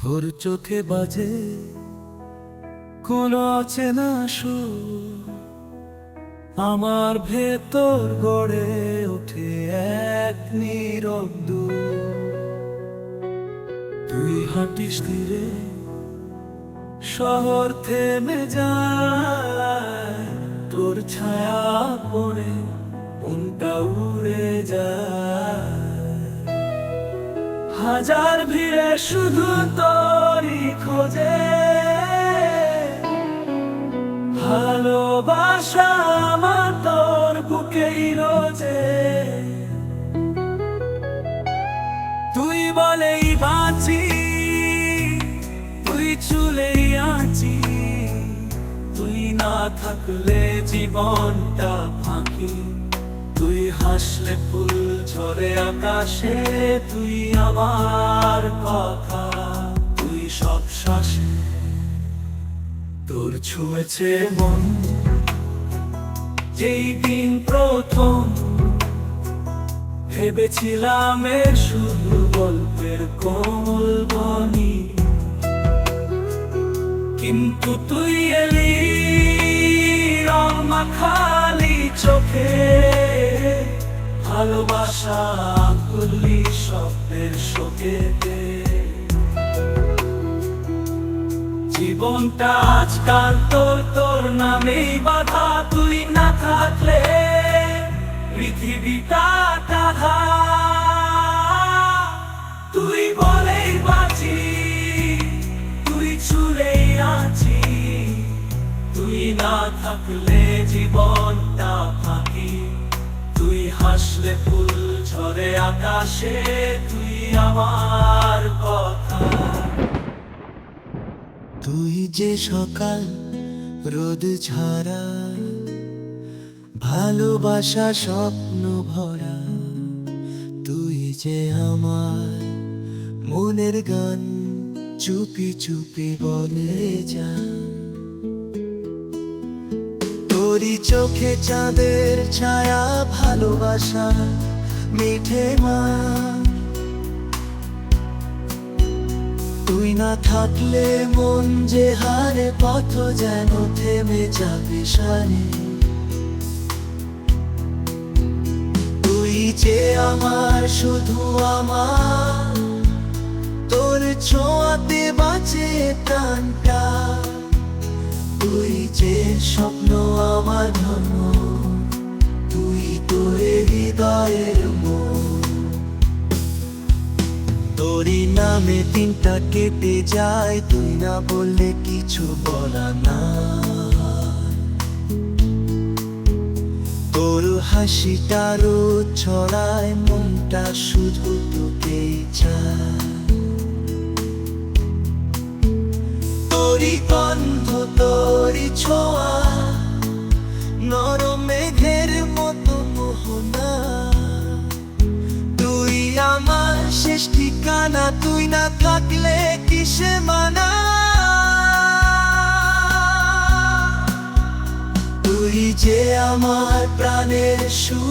ভোর চোখে বাজে কোনো অচেনা সুর, আমার ভেতর গড়ে ওঠে এক নীরব দূর। তুই হাঁটিস ধীরে, শহর থেমে যায়, তোর ছায়া পড়ে মনটা উড়ে যায়। হাজার ভিড়ে শুধু তোরই খোঁজে, ভালোবাসা আমার তোর বুকেই রোজে। তুই বলেই বাঁচি, তুই চুলেই আছি, তুই না থাকলে জীবনটা ফাঁকি। তুই হাসলে ফুল ঝরে আকাশে, তুই আমার কথা, তুই সব শ্বাসে। তোর ছুঁয়েছে মন যেই দিন প্রথম, ভেবেছিলাম এর শুধু গল্পের কোমল বনি, কিন্তু তুই এলি রং মাখালি চোখে। ভালোবাসা করলি স্বপ্নের শোকেতে। জীবনটা আজকাল তোর নামেই বাধা, তুই না থাকলে পৃথিবীটা কাঁধা। তুই বলেই বাঁচি, তুই চুলেই আছি, তুই না থাকলে জীবনটা ফাঁকি। তুই হাসলে ফুল ঝরে আকাশে, তুই আমার কথা। তুই যে সকাল রোদ ছাড়া, ভালোবাসা স্বপ্ন ভরা। তুই যে আমার মনের গান, চুপি চুপি বলে যা। তোরই চোখে চাঁদের ছায়া, ভালোবাসা মিঠে মা। তুই না থাকলে মন যে হারে, পথ যেন থেমে যাবে সারে। তুই যে আমার শুধু আমার, তোর ছোঁয়াতে বাঁচে প্রাণটা। তুই যে স্বপ্ন আমার ধন্য, তুই তোর হৃদয়ের মন। তোরই নামে দিনটা কেটে যায়, তুই না বললে কিছু বলা না। তোর হাসিটা রোদ ছড়ায়, মনটা শুধু তোকেই চায়। তোরই গন্ধ, তোরই ছোঁয়া, নরম মেঘের মতো মোহনা। তুই আমার শেষ ঠিকানা, তুই না থাকলে কিসে মানা। তুই যে আমার প্রাণের সুর।